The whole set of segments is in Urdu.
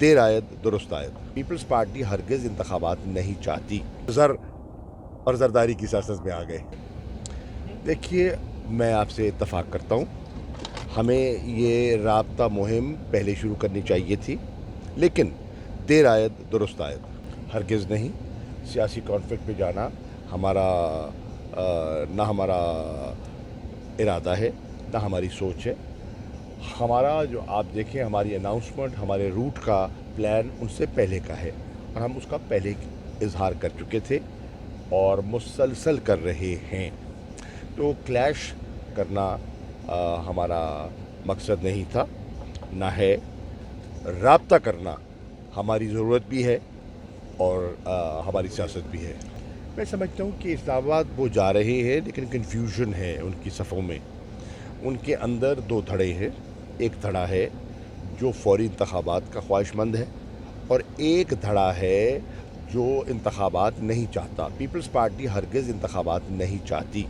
دیر آید درست آید. پیپلز پارٹی ہرگز انتخابات نہیں چاہتی. زر اور زرداری کی سیاست میں آ گئے. دیکھیے میں آپ سے اتفاق کرتا ہوں, ہمیں یہ رابطہ مہم پہلے شروع کرنی چاہیے تھی, لیکن دیر آید درست آید. ہرگز نہیں. سیاسی کانفلکٹ پہ جانا نہ ہمارا ارادہ ہے نہ ہماری سوچ ہے. ہمارا جو آپ دیکھیں ہماری اناؤنسمنٹ, ہمارے روٹ کا پلان ان سے پہلے کا ہے, اور ہم اس کا پہلے اظہار کر چکے تھے اور مسلسل کر رہے ہیں. تو کلیش کرنا ہمارا مقصد نہیں تھا, نہ ہے. رابطہ کرنا ہماری ضرورت بھی ہے اور ہماری سیاست بھی ہے. میں سمجھتا ہوں کہ اسلام آباد وہ جا رہے ہیں, لیکن کنفیوژن ہے ان کی صفوں میں. ان کے اندر دو دھڑے ہیں. ایک دھڑا ہے جو فوری انتخابات کا خواہش مند ہے, اور ایک دھڑا ہے جو انتخابات نہیں چاہتا. پیپلز پارٹی ہرگز انتخابات نہیں چاہتی.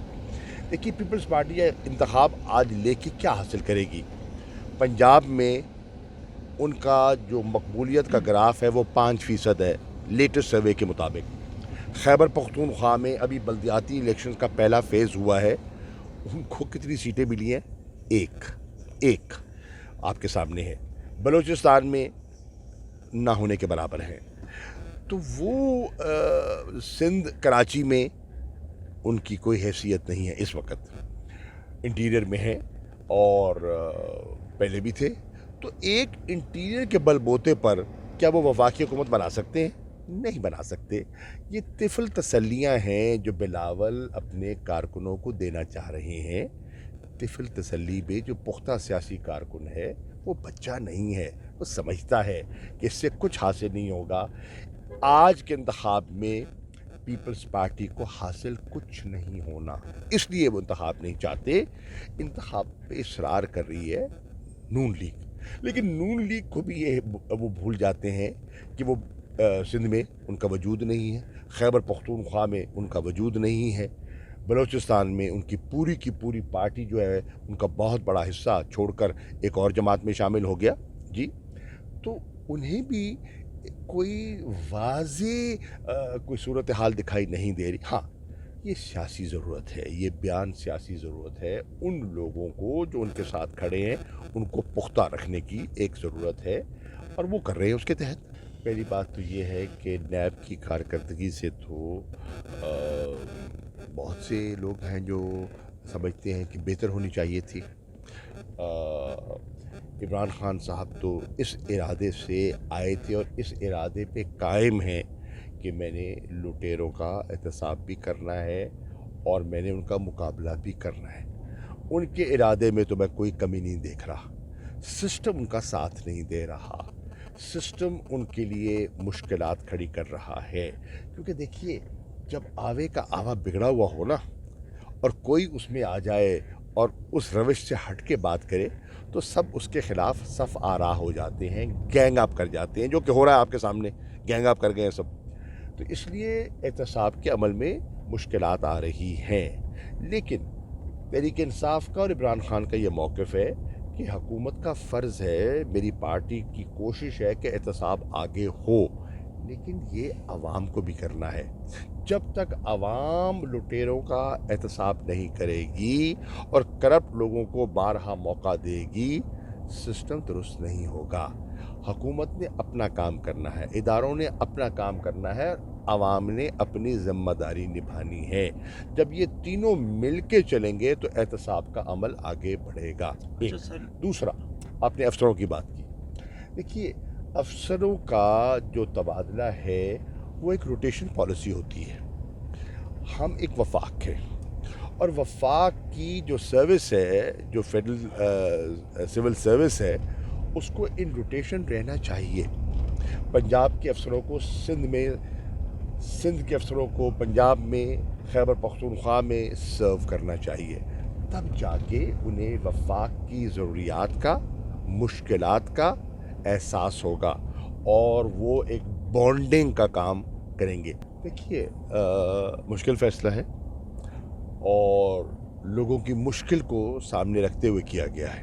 دیکھیے پیپلز پارٹی انتخاب آج لے کے کیا حاصل کرے گی. پنجاب میں ان کا جو مقبولیت کا گراف ہے وہ 5% ہے لیٹسٹ سروے کے مطابق. خیبر پختونخوا میں ابھی بلدیاتی الیکشن کا پہلا فیز ہوا ہے. ان کو کتنی سیٹیں ملی ہیں؟ ایک آپ کے سامنے ہے. بلوچستان میں نہ ہونے کے برابر ہیں. تو وہ سندھ کراچی میں ان کی کوئی حیثیت نہیں ہے اس وقت. انٹیریئر میں ہے اور پہلے بھی تھے. تو ایک انٹیریئر کے بل بوتے پر کیا وہ وفاقی حکومت بنا سکتے ہیں؟ نہیں بنا سکتے. یہ طفل تسلیاں ہیں جو بلاول اپنے کارکنوں کو دینا چاہ رہے ہیں. طفل تسلی میں جو پختہ سیاسی کارکن ہے وہ بچہ نہیں ہے. وہ سمجھتا ہے کہ اس سے کچھ حاصل نہیں ہوگا. آج کے انتخاب میں پیپلز پارٹی کو حاصل کچھ نہیں ہونا, اس لیے وہ انتخاب نہیں چاہتے. انتخاب پہ اصرار کر رہی ہے نون لیگ, لیکن نون لیگ کو بھی وہ بھول جاتے ہیں کہ وہ سندھ میں ان کا وجود نہیں ہے, خیبر پختونخوا میں ان کا وجود نہیں ہے, بلوچستان میں ان کی پوری پارٹی جو ہے ان کا بہت بڑا حصہ چھوڑ کر ایک اور جماعت میں شامل ہو گیا. جی تو انہیں بھی کوئی واضح کوئی صورتحال دکھائی نہیں دے رہی. ہاں یہ سیاسی ضرورت ہے, یہ بیان سیاسی ضرورت ہے. ان لوگوں کو جو ان کے ساتھ کھڑے ہیں ان کو پختہ رکھنے کی ایک ضرورت ہے, اور وہ کر رہے ہیں اس کے تحت. پہلی بات تو یہ ہے کہ نیب کی کارکردگی سے تو بہت سے لوگ ہیں جو سمجھتے ہیں کہ بہتر ہونی چاہیے تھی. عمران خان صاحب تو اس ارادے سے آئے تھے اور اس ارادے پہ قائم ہیں کہ میں نے لٹیروں کا احتساب بھی کرنا ہے اور میں نے ان کا مقابلہ بھی کرنا ہے. ان کے ارادے میں تو میں کوئی کمی نہیں دیکھ رہا. سسٹم ان کا ساتھ نہیں دے رہا. سسٹم ان کے لیے مشکلات کھڑی کر رہا ہے. کیونکہ دیکھیے جب آوے کا آوا بگڑا ہوا ہو نا, اور کوئی اس میں آ جائے اور اس روش سے ہٹ کے بات کرے, تو سب اس کے خلاف صف آرا ہو جاتے ہیں, گینگ اپ کر جاتے ہیں, جو کہ ہو رہا ہے آپ کے سامنے. گینگ اپ کر گئے ہیں سب. تو اس لیے احتساب کے عمل میں مشکلات آ رہی ہیں. لیکن تحریک انصاف کا اور عمران خان کا یہ موقف ہے کہ حکومت کا فرض ہے, میری پارٹی کی کوشش ہے کہ احتساب آگے ہو, لیکن یہ عوام کو بھی کرنا ہے. جب تک عوام لٹیروں کا احتساب نہیں کرے گی اور کرپٹ لوگوں کو بارہا موقع دے گی, سسٹم درست نہیں ہوگا. حکومت نے اپنا کام کرنا ہے, اداروں نے اپنا کام کرنا ہے, عوام نے اپنی ذمہ داری نبھانی ہے. جب یہ تینوں مل کے چلیں گے تو احتساب کا عمل آگے بڑھے گا. دوسرا, آپ نے افسروں کی بات کی. دیکھیے افسروں کا جو تبادلہ ہے وہ ایک روٹیشن پالیسی ہوتی ہے. ہم ایک وفاق ہے, اور وفاق کی جو سروس ہے, جو فیڈرل سول سروس ہے, اس کو ان روٹیشن رہنا چاہیے. پنجاب کے افسروں کو سندھ میں, سندھ کے افسروں کو پنجاب میں, خیبر پختونخوا میں سرو کرنا چاہیے. تب جا کے انہیں وفاق کی ضروریات کا, مشکلات کا احساس ہوگا اور وہ ایک بانڈنگ کا کام کریں گے. دیکھیے مشکل فیصلہ ہے اور لوگوں کی مشکل کو سامنے رکھتے ہوئے کیا گیا ہے.